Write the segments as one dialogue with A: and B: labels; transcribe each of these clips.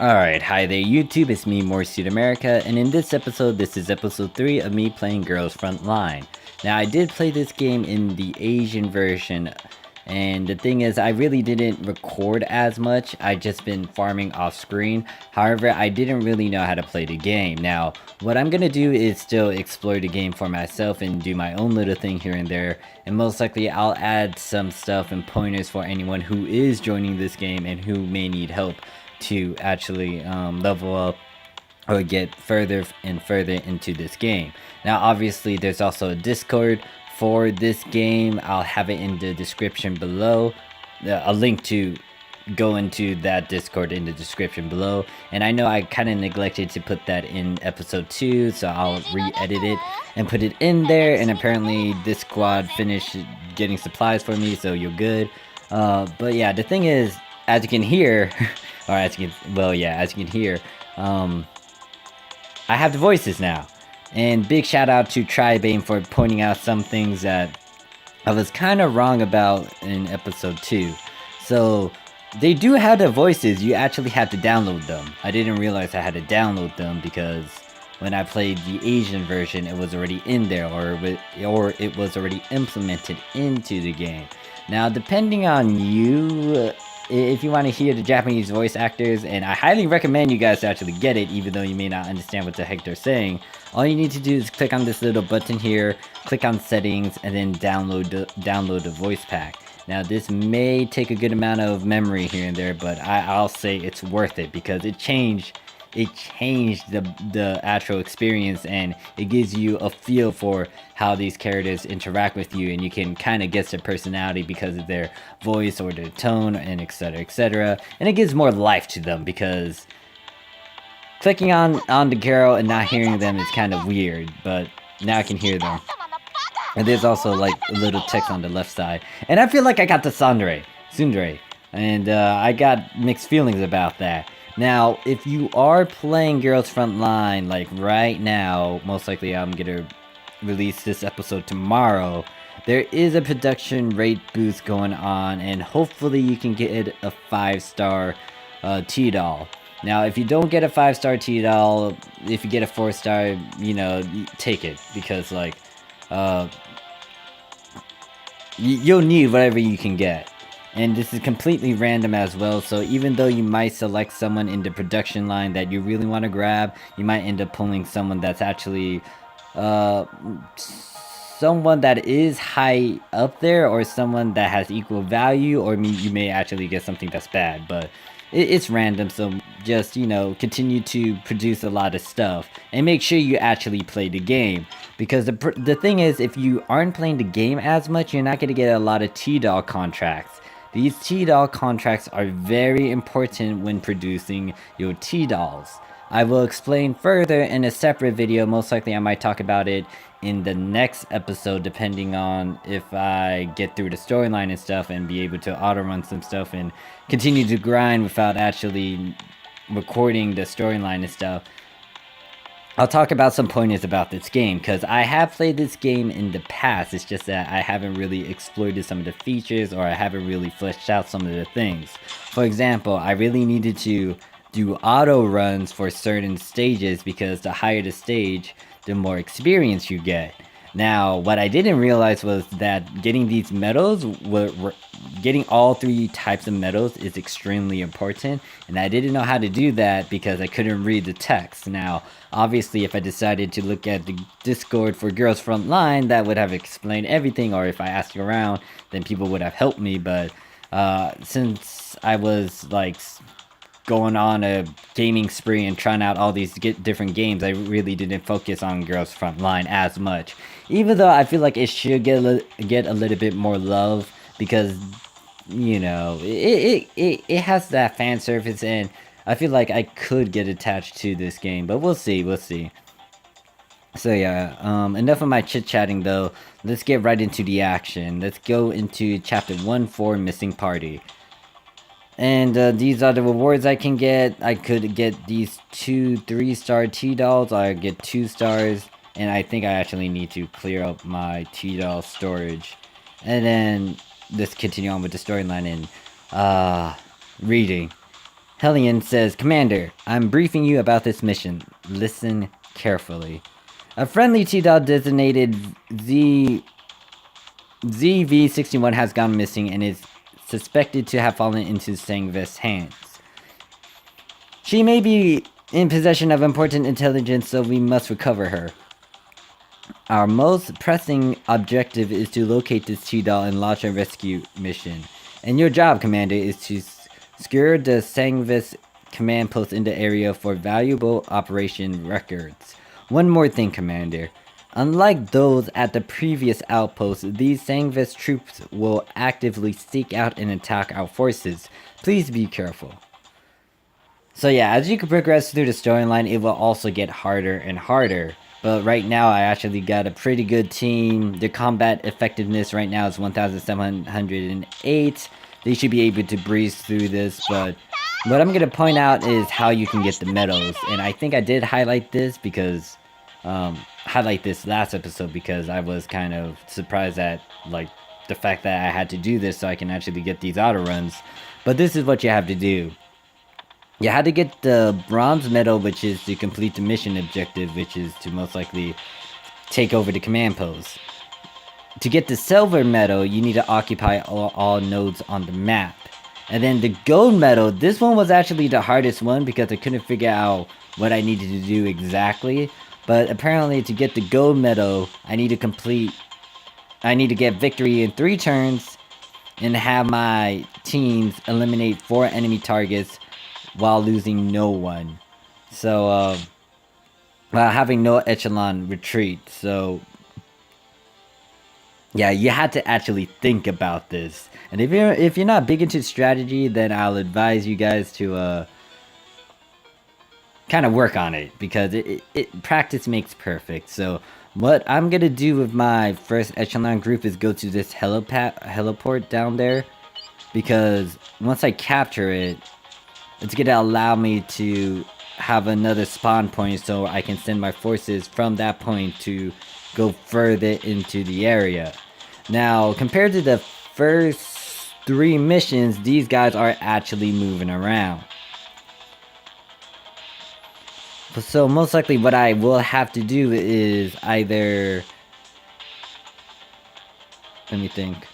A: Alright, hi there YouTube, it's me, Morphsuit America, and in this episode, this is episode 3 of me playing Girls Frontline. Now, I did play this game in the Asian version, and the thing is, I really didn't record as much, I just been farming off screen. However, I didn't really know how to play the game. Now, what I'm gonna do is still explore the game for myself and do my own little thing here and there, and most likely I'll add some stuff and pointers for anyone who is joining this game and who may need help to actually level up or get further and further into this game. Now obviously there's also a Discord for this game. I'll have it in the description below, a link to go into that Discord in the description below. And I know I kind of neglected to put that in episode 2, so I'll re-edit it and put it in there. And apparently this squad finished getting supplies for me, so you're good. But yeah, the thing is, as you can hear or as you can, well, yeah, as you can hear, I have the voices now. And big shout out to Tribane for pointing out some things that I was kind of wrong about in episode 2. So they do have the voices, you actually have to download them. I didn't realize I had to download them because when I played the Asian version, it was already in there, or it was already implemented into the game. Now, depending on you, if you want to hear the Japanese voice actors, and I highly recommend you guys to actually get it, even though you may not understand what the heck they're saying, all you need to do is click on this little button here, click on settings, and then download the voice pack. Now this may take a good amount of memory here and there, but I'll say it's worth it because it changed the actual experience, and it gives you a feel for how these characters interact with you, and you can kind of guess their personality because of their voice or their tone, and etc, etc. And it gives more life to them, because clicking on the girl and not hearing them is kind of weird, but now I can hear them. And there's also like a little text on the left side, and I feel like I got the tsundere, and I got mixed feelings about that. Now, if you are playing Girls Frontline, like right now, most likely I'm gonna release this episode tomorrow, there is a production rate boost going on, and hopefully you can get a 5-star T-Doll. Now, if you don't get a 5-star T-Doll, if you get a 4-star, you know, take it, because like, you'll need whatever you can get. And this is completely random as well, so even though you might select someone in the production line that you really want to grab, you might end up pulling someone that's actually someone that is high up there, or someone that has equal value, or you may actually get something that's bad. But it's random, so just, you know, continue to produce a lot of stuff and make sure you actually play the game, because the thing is, if you aren't playing the game as much, you're not going to get a lot of T-Doll contracts. These T-Doll contracts are very important when producing your T-Dolls. I will explain further in a separate video. Most likely I might talk about it in the next episode, depending on if I get through the storyline and stuff and be able to auto run some stuff and continue to grind without actually recording the storyline and stuff. I'll talk about some pointers about this game, because I have played this game in the past. It's just that I haven't really exploited some of the features, or I haven't really fleshed out some of the things. For example, I really needed to do auto runs for certain stages, because the higher the stage, the more experience you get. Now, what I didn't realize was that getting these medals, getting all 3 types of medals is extremely important, and I didn't know how to do that because I couldn't read the text. Now, obviously, if I decided to look at the Discord for Girls Frontline, that would have explained everything, or if I asked around, then people would have helped me. But since I was like going on a gaming spree and trying out all these different games, I really didn't focus on Girls Frontline as much, even though I feel like it should get a little bit more love, because, you know, it has that fan service, and I feel like I could get attached to this game, but we'll see. So yeah, enough of my chit-chatting though. Let's get right into the action. Let's go into chapter 1-4, Missing Party. And these are the rewards I can get. I could get these 2 3-star T-Dolls, I get 2 stars, and I think I actually need to clear up my T-Doll storage. And then let's continue on with the storyline and reading. Hellion says, Commander, I'm briefing you about this mission. Listen carefully. A friendly T-Dal designated ZV-61 has gone missing and is suspected to have fallen into Sangvest's hands. She may be in possession of important intelligence, so we must recover her. Our most pressing objective is to locate this T-Dal and launch a rescue mission. And your job, Commander, is to secure the Sangvest command post in the area for valuable operation records. One more thing, Commander. Unlike those at the previous outposts, these Sangvest troops will actively seek out and attack our forces. Please be careful. So yeah, as you can progress through the storyline, it will also get harder and harder. But right now, I actually got a pretty good team. The combat effectiveness right now is 1,708. They should be able to breeze through this, but what I'm going to point out is how you can get the medals. And I think I did highlight this because, highlight this last episode because I was kind of surprised at, like, the fact that I had to do this so I can actually get these auto runs. But this is what you have to do. You had to get the bronze medal, which is to complete the mission objective, which is to most likely take over the command post. To get the silver medal, you need to occupy all nodes on the map. And then the gold medal, this one was actually the hardest one because I couldn't figure out what I needed to do exactly. But apparently to get the gold medal, I need to get victory in 3 turns and have my teams eliminate 4 enemy targets while losing no one. So, while having no echelon retreat. So, yeah, you had to actually think about this. And if you're not big into strategy, then I'll advise you guys to kind of work on it, because it practice makes perfect. So what I'm gonna do with my first echelon group is go to this heliport down there, because once I capture it, it's gonna allow me to have another spawn point so I can send my forces from that point to go further into the area. Now, compared to the first 3 missions, these guys are actually moving around. So most likely what I will have to do is either... Let me think.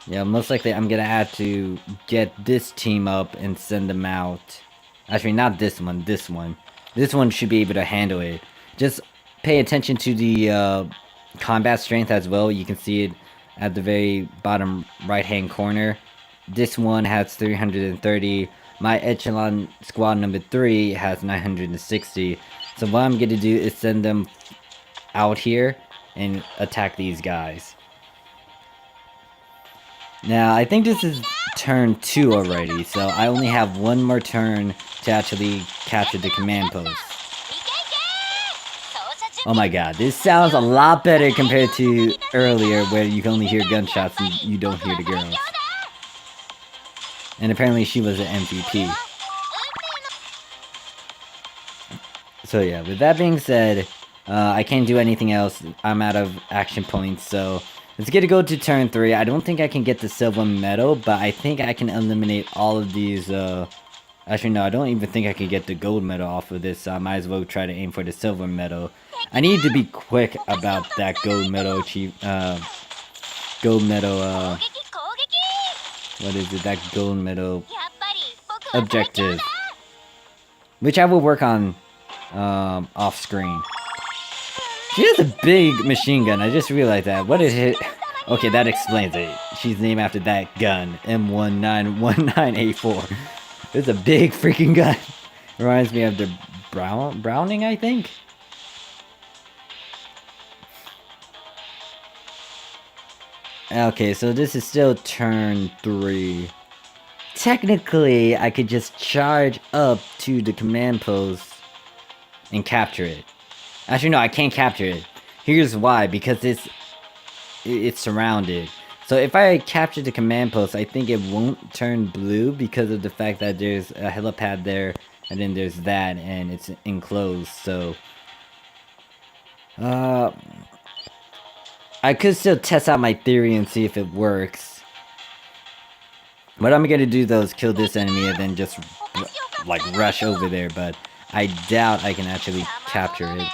A: Yeah, most likely I'm gonna have to get this team up and send them out. Actually, not this one, this one. This one should be able to handle it. Just pay attention to the combat strength as well. You can see it at the very bottom right-hand corner. This one has 330. My echelon squad number 3 has 960. So what I'm gonna do is send them out here and attack these guys. Now, I think this is turn 2 already, so I only have 1 more turn to actually capture the command post. Oh my god, this sounds a lot better compared to earlier where you can only hear gunshots and you don't hear the girls. And apparently she was an MVP. So yeah, with that being said, I can't do anything else. I'm out of action points, so... Let's get to go to turn 3. I don't think I can get the silver medal, but I think I can eliminate all of these, Actually, no, I don't even think I can get the gold medal off of this, so I might as well try to aim for the silver medal. I need to be quick about that gold medal what is it, that gold medal objective. Which I will work on, off screen. She has a big machine gun, I just realized that. What is it? Okay, that explains it. She's named after that gun, M1919A4. It's a big freaking gun. Reminds me of the Browning, I think? Okay, so this is still turn 3. Technically, I could just charge up to the command post and capture it. Actually, no, I can't capture it. Here's why, because it's surrounded. So if I capture the command post, I think it won't turn blue because of the fact that there's a helipad there, and then there's that, and it's enclosed, so... I could still test out my theory and see if it works. What I'm gonna do though is kill this enemy and then just like rush over there, but I doubt I can actually capture it.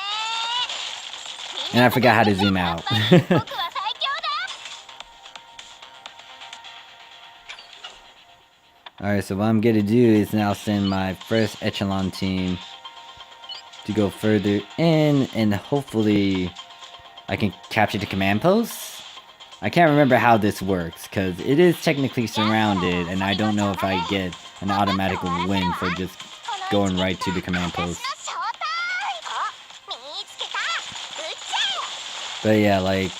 A: And I forgot how to zoom out. Alright, so what I'm gonna do is now send my first echelon team to go further in, and hopefully I can capture the command post. I can't remember how this works, because it is technically surrounded, and I don't know if I get an automatic win for just going right to the command post. But yeah, like,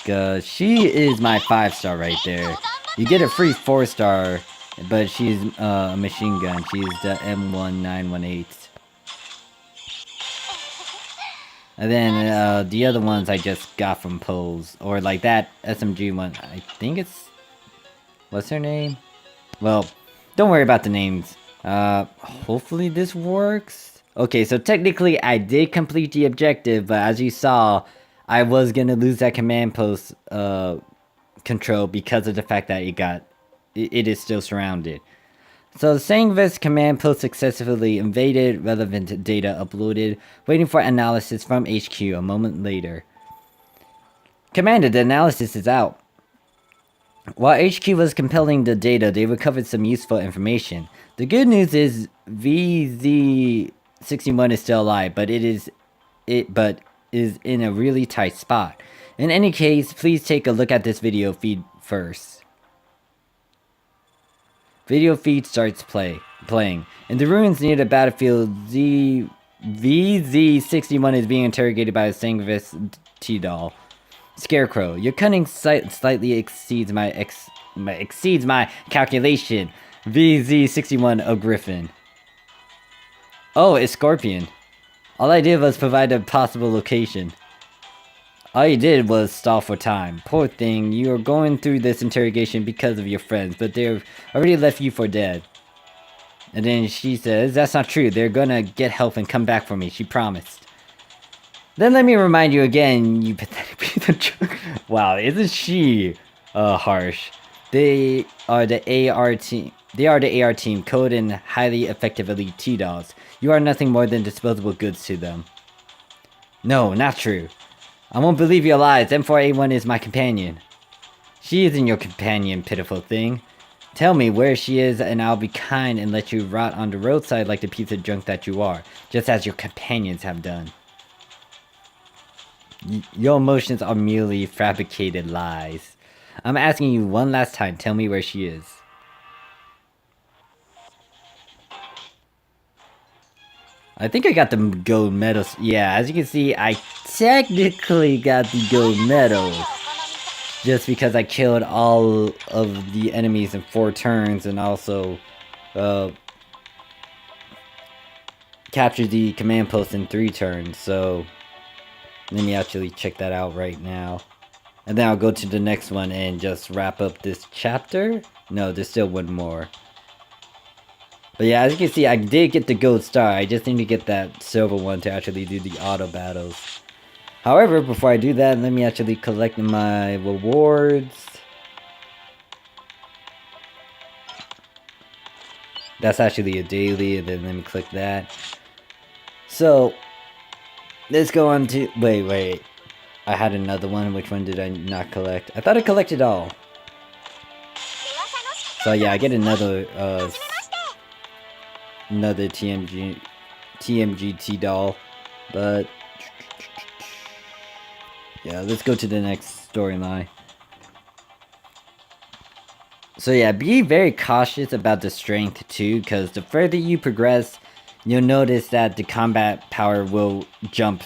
A: she is my 5-star right there. You get a free 4-star, but she's a machine gun. She's the M1918. And then the other ones I just got from polls. Or like that SMG one, I think it's... What's her name? Well, don't worry about the names. Hopefully this works. Okay, so technically I did complete the objective, but as you saw, I was gonna lose that command post control because of the fact that it is still surrounded. So Sangvest command post successfully invaded, relevant data uploaded, waiting for analysis from HQ a moment later. Commander, the analysis is out. While HQ was compiling the data, they recovered some useful information. The good news is VZ61 is still alive, but is in a really tight spot. In any case, please take a look at this video feed first. Video feed starts playing. In the ruins near the battlefield, VZ61 is being interrogated by a Sangvis T-Doll. Scarecrow, your cunning slightly exceeds my calculation. VZ61 a Griffin. Oh, it's Scorpion. All I did was provide a possible location. All you did was stall for time. Poor thing, you are going through this interrogation because of your friends, but they've already left you for dead. And then she says, that's not true, they're gonna get help and come back for me, she promised. Then let me remind you again, you pathetic piece of junk. Wow, isn't she harsh? They are the AR team. They are the AR team, code and highly effective elite T-Dolls. You are nothing more than disposable goods to them. No, not true. I won't believe your lies. M4A1 is my companion. She isn't your companion, pitiful thing. Tell me where she is and I'll be kind and let you rot on the roadside like the piece of junk that you are, just as your companions have done. Your emotions are merely fabricated lies. I'm asking you one last time, tell me where she is. I think I got the gold medal. Yeah, as you can see, I technically got the gold medal. Just because I killed all of the enemies in 4 turns and also captured the command post in 3 turns. So let me actually check that out right now. And then I'll go to the next one and just wrap up this chapter. No, there's still one more. But yeah, as you can see, I did get the gold star. I just need to get that silver one to actually do the auto battles. However, before I do that, let me actually collect my rewards. That's actually a daily, and then let me click that. So, let's go on to... Wait. I had another one. Which one did I not collect? I thought I collected all. So yeah, I get another TMG T-Doll. But... yeah, let's go to the next storyline. So yeah, be very cautious about the strength too, because the further you progress, you'll notice that the combat power will jump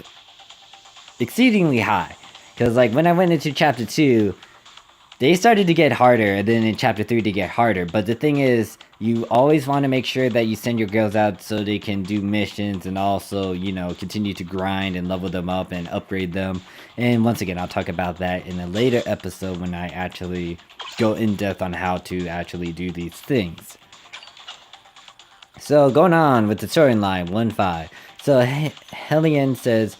A: exceedingly high. Because like when I went into chapter 2, they started to get harder, and then in chapter 3 they get harder. But the thing is, you always want to make sure that you send your girls out so they can do missions and also, you know, continue to grind and level them up and upgrade them. And once again, I'll talk about that in a later episode when I actually go in depth on how to actually do these things. So going on with the storyline 1-5. So Hellion says,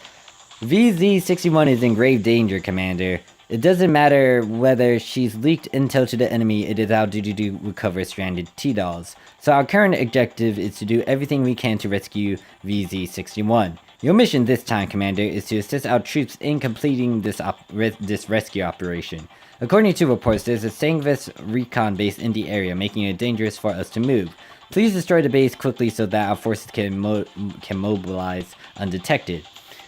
A: VZ61 is in grave danger, Commander. It doesn't matter whether she's leaked intel to the enemy, it is our duty to recover stranded T-Dolls. So our current objective is to do everything we can to rescue VZ-61. Your mission this time, Commander, is to assist our troops in completing this rescue operation. According to reports, there's a Sangvis recon base in the area, making it dangerous for us to move. Please destroy the base quickly so that our forces can mobilize undetected.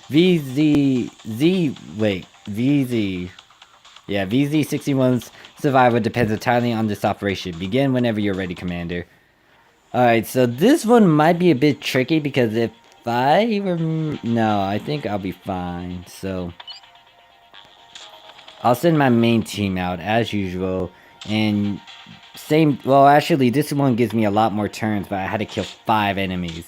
A: VZ-61's survival depends entirely on this operation. Begin whenever you're ready, Commander. Alright, so this one might be a bit tricky because if I were... No, I think I'll be fine. So, I'll send my main team out as usual. And same... Well, actually, this one gives me a lot more turns, but I had to kill 5 enemies.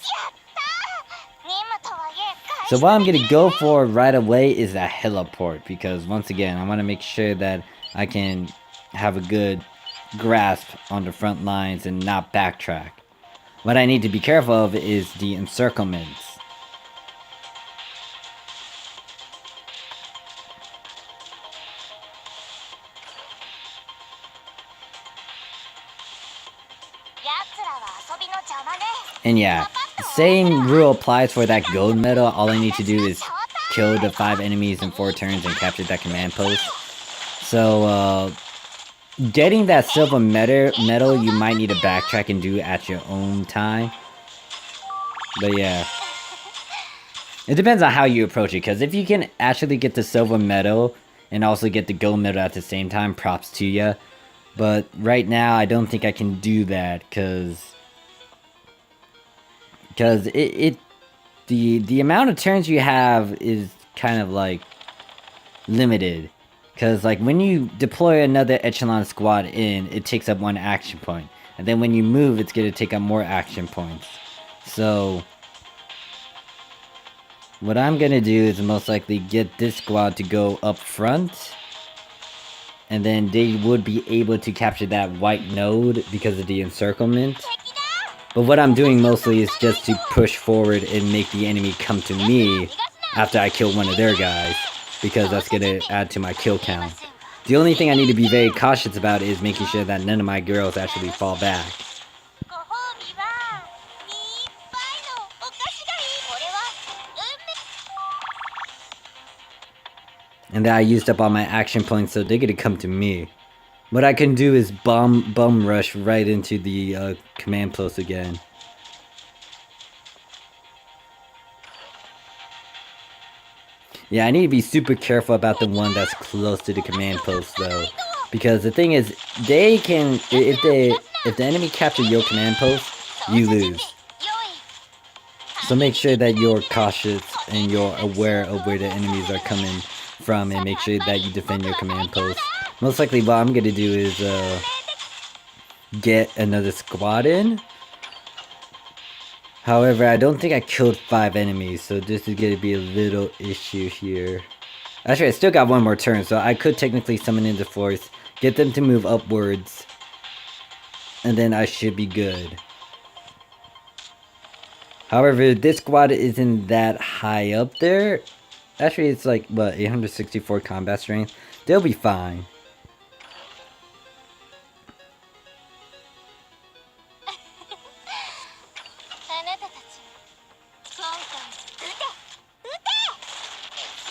A: So what I'm gonna go for right away is a heliport, because once again, I want to make sure that I can have a good grasp on the front lines and not backtrack. What I need to be careful of is the encirclements. And yeah, same rule applies for that gold medal. All I need to do is kill the 5 enemies in 4 turns and capture that command post. So, getting that silver medal, you might need to backtrack and do at your own time. But yeah. It depends on how you approach it, because if you can actually get the silver medal and also get the gold medal at the same time, props to ya. But right now, I don't think I can do that, because the amount of turns you have is kind of like limited. Because like when you deploy another echelon squad in, it takes up 1 action point. And then when you move, it's going to take up more action points. So what I'm going to do is most likely get this squad to go up front. And then they would be able to capture that white node because of the encirclement. But what I'm doing mostly is just to push forward and make the enemy come to me after I kill one of their guys, because that's going to add to my kill count. The only thing I need to be very cautious about is making sure that none of my girls actually fall back. And then I used up all my action points, so they're going to come to me. What I can do is bum rush right into the command post again. Yeah, I need to be super careful about the one that's close to the command post though. Because the thing is, they can, if the enemy captures your command post, you lose. So make sure that you're cautious and you're aware of where the enemies are coming from, and make sure that you defend your command post. Most likely what I'm gonna do is get another squad in. However, I don't think I killed 5 enemies, so this is gonna be a little issue here. Actually, I still got 1 more turn, so I could technically summon in the force, get them to move upwards, and then I should be good. However, this squad isn't that high up there. Actually, it's like, what, 864 combat strength? They'll be fine.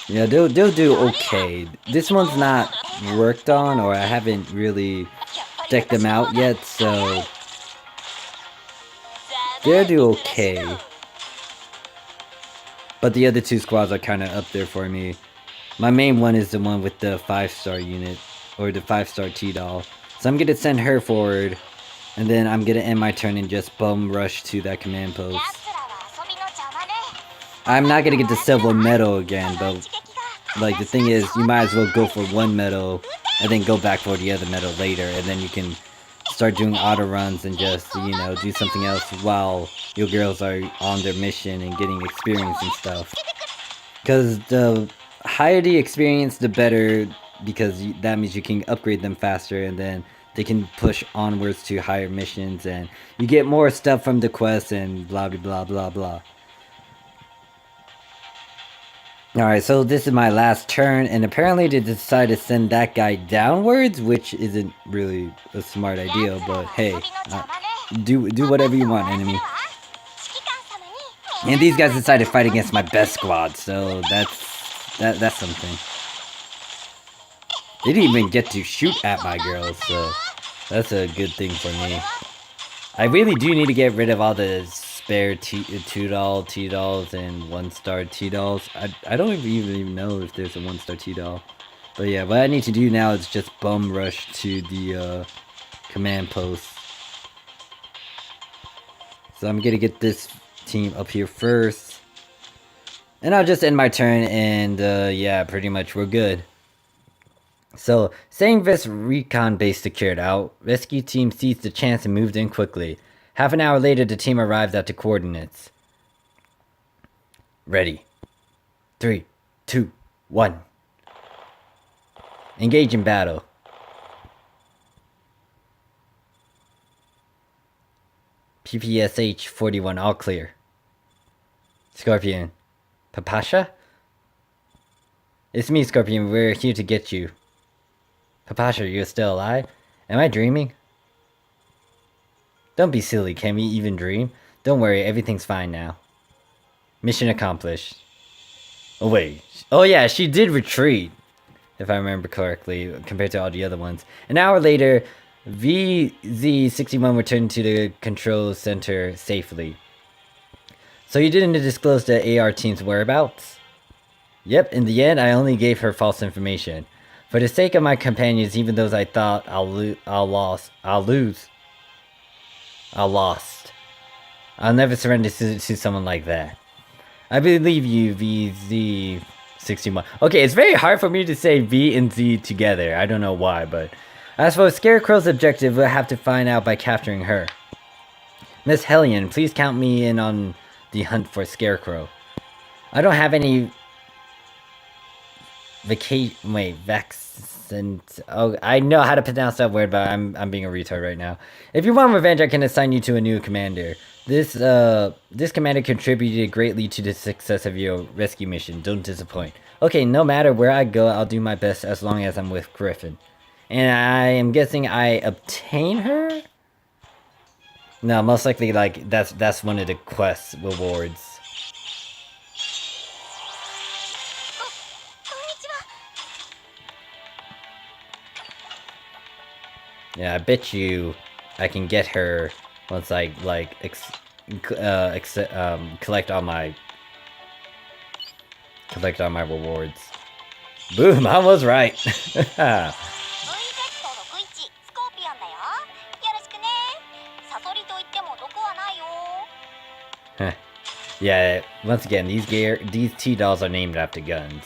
A: Yeah, they'll do okay. This one's not worked on, or I haven't really decked them out yet, so they'll do okay. But the other 2 squads are kind of up there for me. My main one is the one with the 5-star unit, or the 5-star T-Doll. So I'm gonna send her forward, and then I'm gonna end my turn and just bum rush to that command post. I'm not gonna get the silver medal again, but like the thing is, you might as well go for 1 medal and then go back for the other medal later, and then you can start doing auto runs and just, you know, do something else while your girls are on their mission and getting experience and stuff. Because the higher the experience, the better, because that means you can upgrade them faster, and then they can push onwards to higher missions, and you get more stuff from the quest and blah blah blah blah blah. Alright, so this is my last turn, and apparently they decided to send that guy downwards, which isn't really a smart idea, but hey, do whatever you want, enemy. And these guys decided to fight against my best squad, so that's something. They didn't even get to shoot at my girls, so that's a good thing for me. I really do need to get rid of all the spare $2 T-dolls and 1-star T-dolls. I don't even know if there's a 1-star T-doll. But yeah, what I need to do now is just bum rush to the command post. So I'm gonna get this team up here first. And I'll just end my turn, and yeah, pretty much we're good. So, saying this recon base secured out, rescue team seized the chance and moved in quickly. Half an hour later, the team arrived at the coordinates. Ready. 3, 2, 1. Engage in battle. PPSH 41, all clear. Scorpion. Papasha? It's me, Scorpion. We're here to get you. Papasha, you're still alive? Am I dreaming? Don't be silly, can we even dream? Don't worry, everything's fine now. Mission accomplished. Oh wait, oh yeah, she did retreat, if I remember correctly, compared to all the other ones. An hour later, VZ-61 returned to the control center safely. So you didn't disclose the AR team's whereabouts? Yep, in the end, I only gave her false information. For the sake of my companions, even those I thought I'll lost. I'll never surrender to someone like that. I believe you, VZ61. Okay, it's very hard for me to say V and Z together. I don't know why, but... As for Scarecrow's objective, we'll have to find out by capturing her. Miss Hellion, please count me in on the hunt for Scarecrow. I don't have any... Oh, I know how to pronounce that word, but I'm being a retard right now. If you want revenge, I can assign you to a new commander. This commander contributed greatly to the success of your rescue mission. Don't disappoint. Okay, no matter where I go, I'll do my best as long as I'm with Griffin. And I am guessing I obtain her? No, most likely, like, that's one of the quest rewards. Yeah, I bet you I can get her once I, like, collect all my rewards. Boom, I was right. Yeah, once again, these T-dolls are named after guns.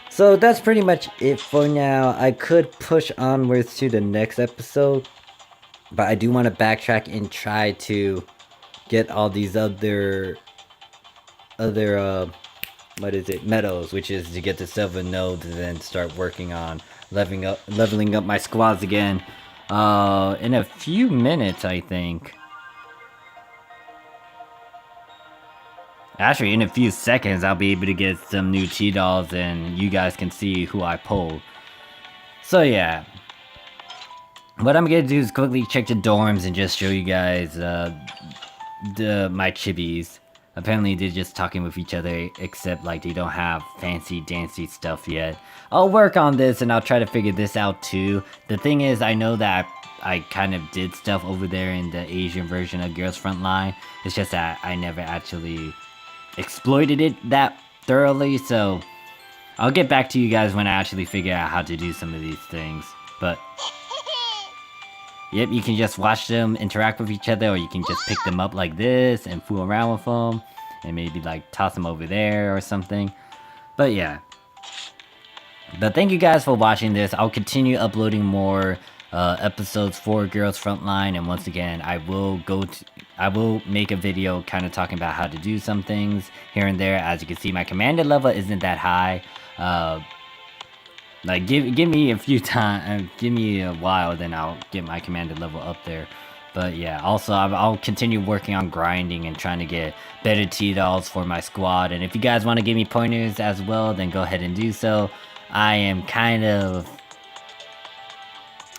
A: So that's pretty much it for now. I could push onwards to the next episode, but I do want to backtrack and try to get all these other medals, which is to get the silver nodes and then start working on leveling up my squads again in a few minutes, I think. Actually, in a few seconds, I'll be able to get some new T-dolls and you guys can see who I pulled. So yeah. What I'm gonna do is quickly check the dorms and just show you guys my chibis. Apparently they're just talking with each other, except like they don't have fancy dancy stuff yet. I'll work on this and I'll try to figure this out too. The thing is, I know that I kind of did stuff over there in the Asian version of Girls Frontline. It's just that I never actually exploited it that thoroughly, so I'll get back to you guys when I actually figure out how to do some of these things. But yep, you can just watch them interact with each other, or you can just pick them up like this and fool around with them and maybe like toss them over there or something. But yeah, but thank you guys for watching this. I'll continue uploading more episodes for Girls Frontline, and once again, I will make a video kind of talking about how to do some things here and there. As you can see, my commander level isn't that high. Like give me a few time, give me a while, then I'll get my commander level up there. But yeah, also I'll continue working on grinding and trying to get better T-Dolls for my squad. And if you guys want to give me pointers as well, then go ahead and do so. I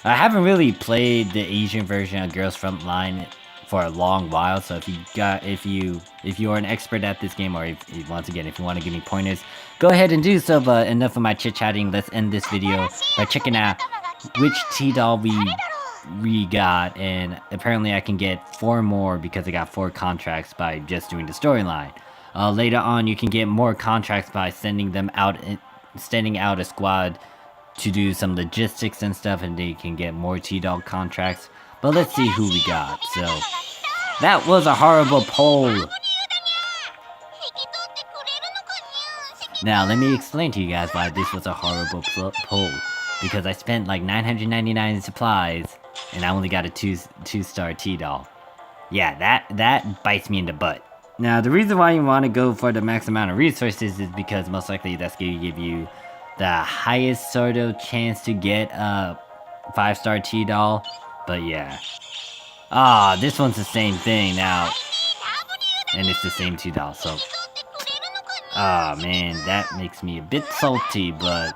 A: haven't really played the Asian version of Girls Frontline for a long while, so if you are an expert at this game, or if once again if you want to give me pointers, go ahead and do so. But enough of my chit chatting. Let's end this video by checking out which T-Doll we got, and apparently I can get 4 more because I got 4 contracts by just doing the storyline. Later on, you can get more contracts by sending out a squad to do some logistics and stuff, and they can get more T-Dog contracts. But let's see who we got. So that was a horrible poll. Now let me explain to you guys why this was a horrible poll. Because I spent like 999 in supplies, and I only got a 2-star T-Doll. Yeah, that bites me in the butt. Now the reason why you want to go for the max amount of resources is because most likely that's going to give you the highest sort of chance to get a 5-star T-Doll. But yeah. This one's the same thing now. And it's the same T-Doll, so... man, that makes me a bit salty, but...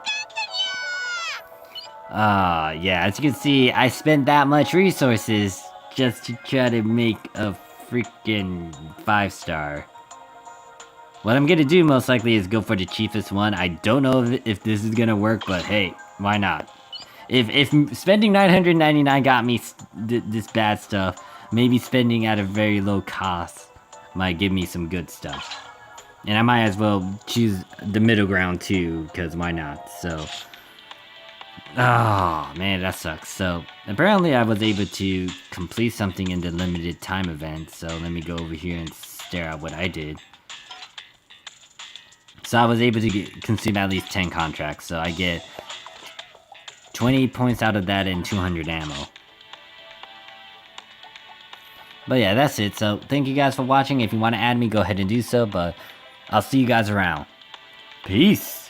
A: yeah, as you can see, I spent that much resources just to try to make a freaking 5-star. What I'm gonna do most likely is go for the cheapest one. I don't know if this is gonna work, but hey, why not? If spending 999 got me this bad stuff, maybe spending at a very low cost might give me some good stuff. And I might as well choose the middle ground too, because why not? So... oh man, that sucks. So apparently I was able to complete something in the limited time event, so let me go over here and stare at what I did. So I was able to consume at least 10 contracts, so I get 20 points out of that and 200 ammo. But yeah, that's it. So thank you guys for watching. If you want to add me, go ahead and do so, but I'll see you guys around. Peace!